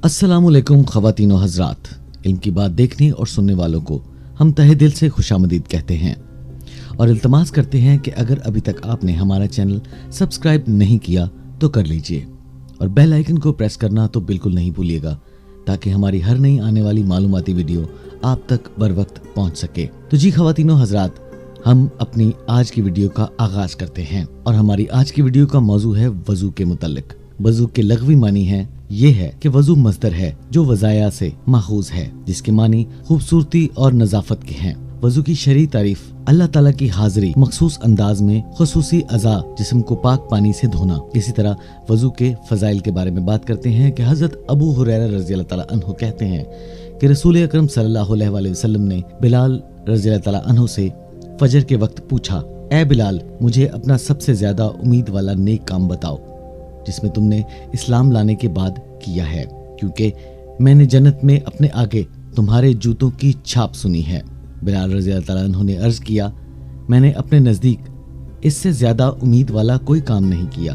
अस्सलामुअलैकुम ख़वातीन व हज़रात, इल्म की बात देखने और सुनने वालों को हम तहे दिल से खुशामदीद कहते हैं और इल्तमास करते हैं कि अगर अभी तक आपने हमारा चैनल सब्सक्राइब नहीं किया तो कर लीजिए और बेल आइकन को प्रेस करना तो बिल्कुल नहीं भूलिएगा ताकि हमारी हर नई आने वाली मालूमाती वीडियो आप तक बर वक्त पहुँच सके। तो जी ख़वातीन व हज़रात, हम अपनी आज की वीडियो का आगाज करते हैं और हमारी आज की वीडियो का मौजू है वज़ू के मुतल्लिक। वज़ू के लग़वी मानी है ये है कि वज़ू मस्दर है जो वज़ाया से माखूज है, जिसके मानी खूबसूरती और नज़ाफत के हैं। वज़ू की शरई तारीफ अल्लाह ताला की हाज़िरी मखसूस अंदाज में खुसूसी अज़ा जिस्म को पाक पानी से धोना। इसी तरह वज़ू के फ़ज़ाइल के बारे में बात करते हैं कि हज़रत अबू हुरैरा रज़ी अल्लाह ताला अन्हु कहते हैं कि रसूल अकरम सल्लल्लाहु अलैहि वसल्लम ने बिलाल रज़ी अल्लाह ताला अन्हु से फजर के वक्त पूछा, ए बिलाल, मुझे अपना सबसे ज्यादा उम्मीद वाला नेक काम बताओ जिसमें तुमने इस्लाम लाने के बाद किया है, क्योंकि मैंने जन्नत में अपने आगे तुम्हारे जूतों की छाप सुनी है। बिलाल रज़ी अल्लाह ताला अन्हु ने अर्ज किया, मैंने अपने नज़दीक इससे ज्यादा उम्मीद वाला कोई काम नहीं किया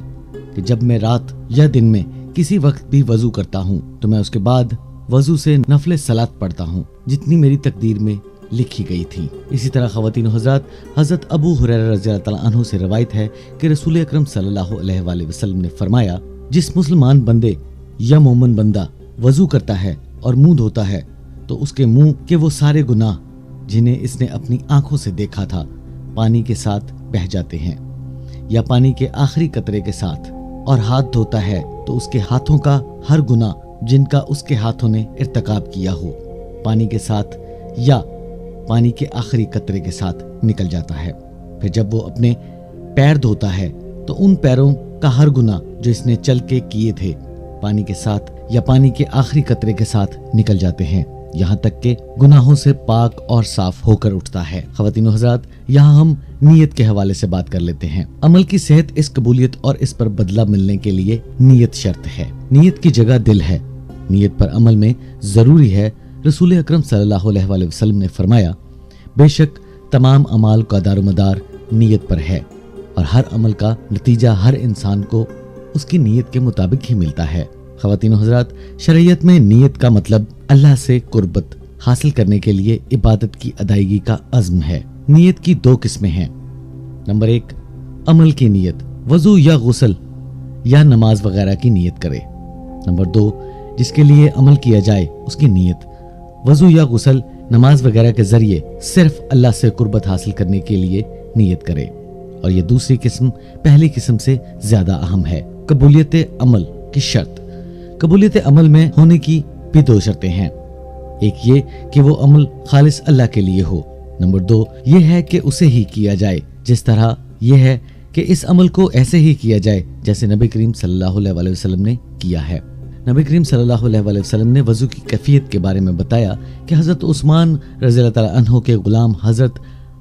कि जब मैं रात या दिन में किसी वक्त भी वज़ू करता हूँ तो मैं उसके बाद वज़ू से नफले सलात पढ़ता हूँ जितनी मेरी तकदीर में लिखी गई थी। इसी तरह ख़वातीन हज़रात, हज़रत अबू हुरैरा रज़ी अल्लाह ताला अन्हु से रवायत है कि रसूल अकरम सल्लल्लाहु अलैहि वसल्लम ने फरमाया, जिस मुसलमान बंदे या मोमिन बंदा वज़ू करता है और मुंह धोता है तो उसके मुंह के वो सारे गुनाह जिन्हें इसने अपनी आंखों से देखा था पानी के साथ बह जाते हैं या पानी के आखिरी कतरे के साथ, और हाथ धोता है तो उसके हाथों का हर गुनाह जिनका उसके हाथों ने इर्तिकाब किया हो पानी के साथ या पानी के आखिरी कतरे के साथ निकल जाता है। फिर जब वो अपने पैर धोता है तो उन पैरों का हर गुनाह जो इसने चल के किए थे पानी के साथ या पानी के आखिरी कतरे के साथ निकल जाते हैं, यहाँ तक के गुनाहों से पाक और साफ होकर उठता है। ख़वातीन व हज़रात, यहाँ हम नीयत के हवाले से बात कर लेते हैं। अमल की सेहत, इस कबूलियत और इस पर बदला मिलने के लिए नीयत शर्त है। नीयत की जगह दिल है। नीयत पर अमल में जरूरी है। रसूल अकरम सल्लल्लाहु अलैहि वसल्लम ने फरमाया, बेशक तमाम अमाल का दारोमदार नीयत पर है और हर अमल का नतीजा हर इंसान को उसकी नीयत के मुताबिक ही मिलता है। ख़वातीन हज़रात, शरीयत में नीयत का मतलब अल्लाह से कुर्बत हासिल करने के लिए इबादत की अदायगी का अज़्म है। नीयत की दो किस्में हैं। नंबर 1, अमल की नीयत, वज़ू या गुस्ल या नमाज वगैरह की नीयत करे। नंबर 2, जिसके लिए अमल किया जाए उसकी नीयत वज़ू या गुस्ल नमाज वगैरह के जरिए सिर्फ अल्लाह से कुर्बत हासिल करने के लिए नीयत करे। और ये दूसरी किस्म पहली किस्म से ज्यादा अहम है। कबूलियत अमल की शर्त। कबूलियत अमल में होने की भी दो शर्तें हैं। एक ये कि वो अमल खालिस अल्लाह के लिए हो। नंबर 2 ये है कि उसे ही किया जाए जिस तरह ये है कि इस अमल को ऐसे ही किया जाए जैसे नबी करीम सल्लल्लाहु अलैहि वसल्लम ने किया है। नबी करीम सल्लल्लाहु अलैहि वसल्लम ने वज़ू की कैफियत के बारे में बताया कि हज़रत उस्मान रज़ी अल्लाह ताला अन्हु के गुलाम हज़रत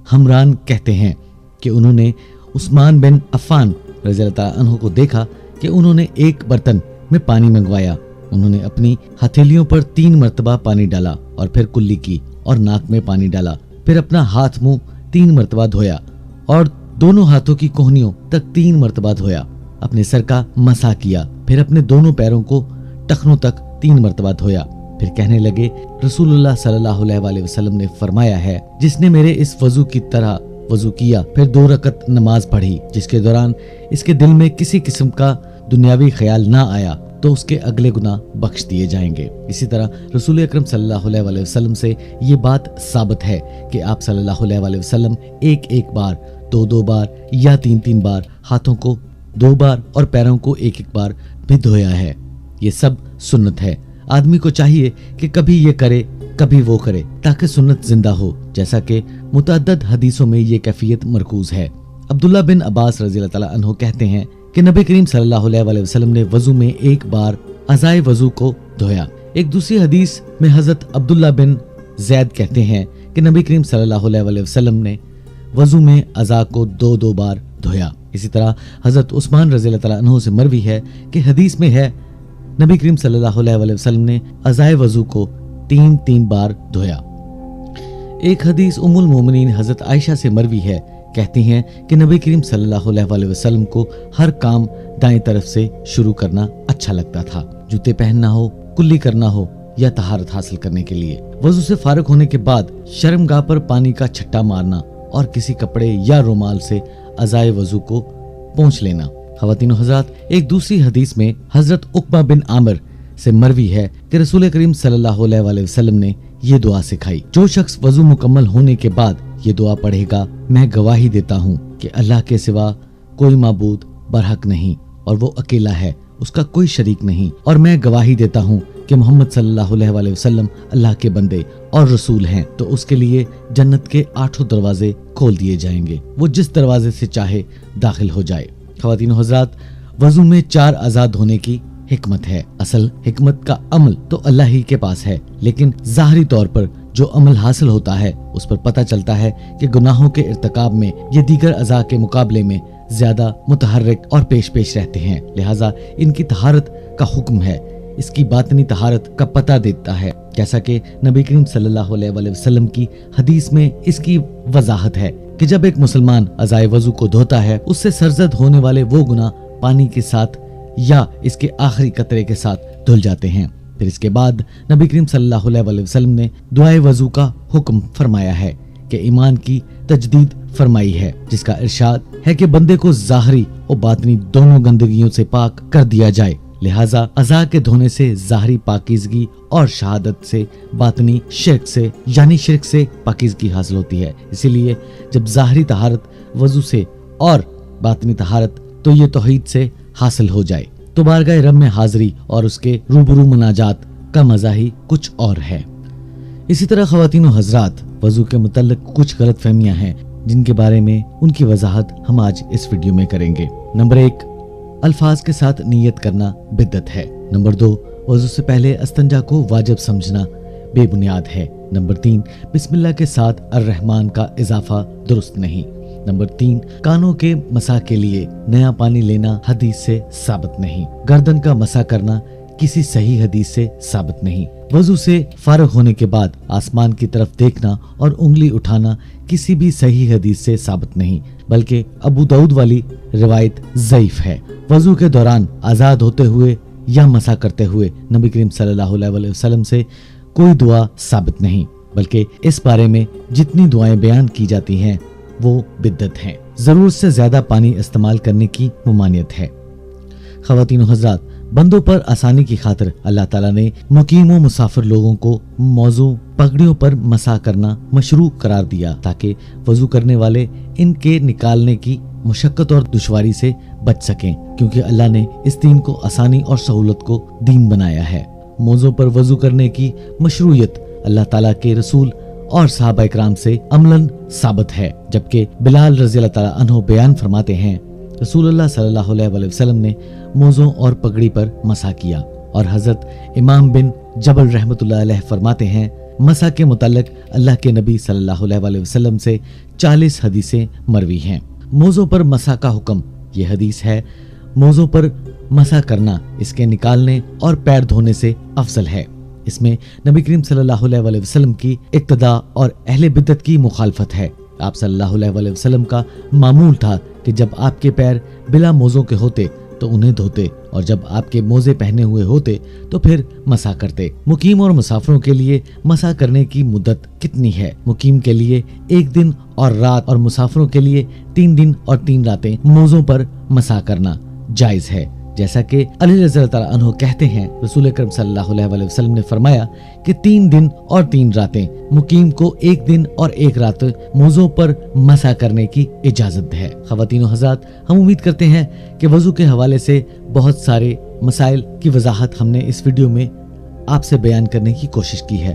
हमरान कहते हैं कि उन्होंने उस्मान बिन अफ़्फ़ान रज़ी अल्लाह ताला अन्हु को देखा कि उन्होंने एक बर्तन में पानी मंगवाया। उन्होंने अपनी हथेलियों पर 3 मरतबा पानी डाला और फिर कुल्ली की और नाक में पानी डाला, फिर अपना हाथ मुंह 3 मरतबा धोया और दोनों हाथों की कोहनियों तक 3 मरतबा धोया। अपने सर का मसा किया, फिर अपने दोनों पैरों को टखनों तक 3 मरतबा धोया। फिर कहने लगे, रसूलुल्लाह सल्लल्लाहु अलैहि वसल्लम ने फरमाया है, जिसने मेरे इस वज़ू की तरह वज़ू किया फिर 2 रकत नमाज पढ़ी जिसके दौरान इसके दिल में किसी किस्म का दुनियावी ख्याल ना आया तो उसके अगले गुनाह बख्श दिए जाएंगे। इसी तरह रसूल अकरम सल्लल्लाहु अलैहि वसल्लम से ये बात साबित है कि आप सल्लल्लाहु अलैहि वसल्लम एक बार, 2 बार या 3 बार हाथों को 2 बार और पैरों को 1 बार भी धोया है। ये सब सुन्नत है। आदमी को चाहिए कि कभी ये करे कभी वो करे ताकि सुन्नत जिंदा हो, जैसा कि मुतअद्दिद हदीसों में ये कैफियत मरकूज है। अब्दुल्ला बिन अब्बास रज़ी अल्लाह ताला अन्हु कहते हैं कि नबी करीम सल्लल्लाहु अलैहि वसल्लम ने वज़ू में 1 बार अज़ाए वज़ू को धोया। एक दूसरी हदीस में हज़रत अब्दुल्ला बिन ज़ैद कहते हैं कि नबी करीम सल्लल्लाहु अलैहि वसल्लम ने वज़ू में अज़ा को 2 बार धोया। इसी तरह हज़रत उस्मान रज़ी अल्लाह ताला अन्हु से मरवी है कि हदीस में है नबी करीम सल्लल्लाहु अलैहि वसल्लम ने अज़ाए वज़ू को 3 बार धोया। एक हदीस उम्मुल मोमिनीन हज़रत आयशा से मरवी है, कहती हैं कि नबी करीम सल्लल्लाहु अलैहि वसल्लम को हर काम दाएं तरफ से शुरू करना अच्छा लगता था। जूते पहनना हो कुल्ली करना हो या तहारत हासिल करने के लिए। वजू से फारिग होने के बाद शर्मगाह पर पानी का छट्टा मारना और किसी कपड़े या रुमाल से अज़ाए वजू को पोंछ लेना। ख़वातीन हज़रात, एक दूसरी हदीस में हजरत उक़बा बिन आमिर से मरवी है कि रसूल करीम सल्लल्लाहु अलैहि वसल्लम ने ये दुआ सिखाई, जो शख्स वजू मुकम्मल होने के बाद ये दुआ पढ़ेगा, मैं गवाही देता हूँ कि अल्लाह के सिवा कोई माबूद बरहक नहीं और वो अकेला है, उसका कोई शरीक नहीं, और मैं गवाही देता हूँ कि मोहम्मद सल्लल्लाहु अलैहि वसल्लम अल्लाह के बंदे और रसूल हैं, तो उसके लिए जन्नत के 8 दरवाजे खोल दिए जाएंगे, वो जिस दरवाजे से चाहे दाखिल हो जाए। ख़वातीन हज़रात, वजू में 4 आज़ाद होने की हिकमत है। असल हिकमत का अमल तो अल्लाह ही के पास है, लेकिन ज़ाहरी तौर पर जो अमल हासिल होता है उस पर पता चलता है कि गुनाहों के इर्तिकाब में ये दीगर अज़ा के मुकाबले में ज्यादा मुतहर्रिक और पेश रहते हैं, लिहाजा इनकी तहारत का हुक्म है। इसकी बातनी तहारत का पता देता है, जैसा कि नबी करीम सल्लल्लाहु अलैहि वसल्लम की हदीस में इसकी वजाहत है कि जब एक मुसलमान अज़ाए वजू को धोता है, उससे सरजद होने वाले वो गुनाह पानी के साथ या इसके आखिरी कतरे के साथ धुल जाते हैं। फिर इसके बाद नबी करीम सल्लल्लाहु अलैहि वसल्लम ने दुआए वजू का हुक्म फरमाया है कि ईमान की तजदीद फरमाई है, जिसका इरशाद है कि बंदे को ज़ाहरी और बातनी दोनों गंदगियों से पाक कर दिया जाए। लिहाजा अज़ा के धोने से ज़ाहरी पाकीज़गी और शहादत से बातनी शिर्क से यानी शिर्क से पाकीज़गी हासिल होती है। इसीलिए जब ज़ाहरी तहारत वजू से और बातनी तहारत तो ये तौहीद से हासिल हो जाए तो बारगाह रब में हाजिरी और उसके रूबरू मुनाजात का मजा ही कुछ और है। इसी तरह ख़वातीन व हज़रात, वजू के मुतल्लिक़ कुछ गलत फहमियाँ हैं जिनके बारे में उनकी वजाहत हम आज इस वीडियो में करेंगे। नंबर 1, अल्फाज के साथ नियत करना बिद्दत है। नंबर 2, वजू से पहले अस्तंजा को वाजिब समझना बेबुनियाद है। नंबर 3, बिस्मिल्लाह के साथ अर्रहमान का इजाफा दुरुस्त नहीं। नंबर 3, कानों के मसा के लिए नया पानी लेना हदीस से साबित नहीं। गर्दन का मसा करना किसी सही हदीस से साबित नहीं। वजू से फारिग होने के बाद आसमान की तरफ देखना और उंगली उठाना किसी भी सही हदीस से साबित नहीं, बल्कि अबू दाऊद वाली रिवायत ज़ईफ है। वजू के दौरान आज़ाद होते हुए या मसा करते हुए नबी करीम सल्लल्लाहु अलैहि वसल्लम से कोई दुआ साबित नहीं, बल्कि इस बारे में जितनी दुआएं बयान की जाती हैं वो बिद्दत हैं। जरूरत से ज्यादा पानी इस्तेमाल करने की ममानियत है। ख़वातीन हज़रात, बंदों पर आसानी की खातिर अल्लाह ताला ने मुकीम व मुसाफिर लोगों को मौजू पगड़ियों पर मसा करना मशरू करार दिया, ताकि वजू करने वाले इनके निकालने की मुशक्कत और दुश्वारी से बच सकें, क्योंकि अल्लाह ने इस दीन को आसानी और सहूलत को दीन बनाया है। मौजू पर वजू करने की मशरूयत अल्लाह ताला के रसूल और सहाबा इकराम से अमलन साबित है, जबकि बिलाल रज़ी अल्लाह ताला अन्हु बयान फरमाते हैं, रसूलुल्लाह सल्लल्लाहु अलैहि वसल्लम ने मोज़ों और पगड़ी पर मसा किया, और हजरत इमाम बिन जबल रहमतुल्लाह अलैह फरमाते हैं, मसा के मुताल्लिक अल्लाह के नबी सल्लल्लाहु अलैहि वसल्लम से 40 हदीसें मरवी हैं। मोज़ों पर मसा का हुक्म, ये हदीस है, मोज़ों पर मसा करना इसके निकालने और पैर धोने से अफजल है। इसमें नबी करीम सल्लल्लाहु अलैहि वसल्लम की इक्तदा और अहले बिद्दत की मुखालफत है। आप सल्लल्लाहु अलैहि वसल्लम का मामूल था कि जब आपके पैर बिला मोज़ों के होते तो उन्हें धोते, और जब आपके मोज़े पहने हुए होते तो फिर मसा करते। मुकीम और मुसाफिरों के लिए मसा करने की मुद्दत कितनी है? मुकीम के लिए 1 दिन और रात और मुसाफिरों के लिए 3 दिन और 3 रातें मोज़ों पर मसा करना जायज है। जैसा कि अली रज़ी अल्लाह अन्हु कहते हैं, रसूल अकरम सल्लल्लाहु अलैहि वसल्लम ने फरमाया कि 3 दिन और 3 रातें मुकीम को 1 दिन और 1 रात मोज़ों पर मसा करने की इजाजत है। ख़वातीन हज़रात, हम उम्मीद करते हैं कि वज़ू के हवाले से बहुत सारे मसाइल की वजाहत हमने इस वीडियो में आपसे बयान करने की कोशिश की है।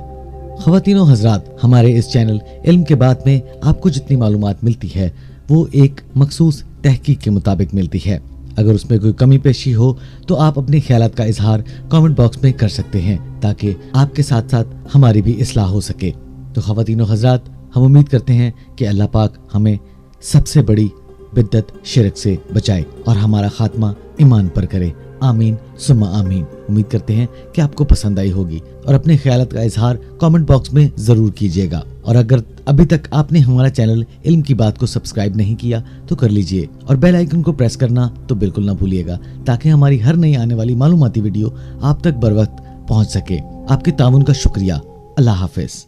ख़वातीन हज़रात, हमारे इस चैनल इल्म के बात में आपको जितनी मालूमात मिलती है वो एक मखसूस तहकीक के मुताबिक मिलती है। अगर उसमें कोई कमी पेशी हो तो आप अपने ख्यालात का इजहार कमेंट बॉक्स में कर सकते हैं, ताकि आपके साथ साथ हमारी भी इस्लाह हो सके। तो ख़वातीन व हज़रात, हम उम्मीद करते हैं कि अल्लाह पाक हमें सबसे बड़ी बिद्दत शिरक से बचाए और हमारा खात्मा ईमान पर करे। आमीन सुम्मा आमीन। उम्मीद करते हैं कि आपको पसंद आई होगी, और अपने ख्यालात का इजहार कमेंट बॉक्स में ज़रूर कीजिएगा। और अगर अभी तक आपने हमारा चैनल इल्म की बात को सब्सक्राइब नहीं किया तो कर लीजिए, और बेल आइकन को प्रेस करना तो बिल्कुल ना भूलिएगा, ताकि हमारी हर नई आने वाली मालूमाती वीडियो आप तक बर वक्त पहुंच सके। आपके ताउन का शुक्रिया। अल्लाह हाफिज।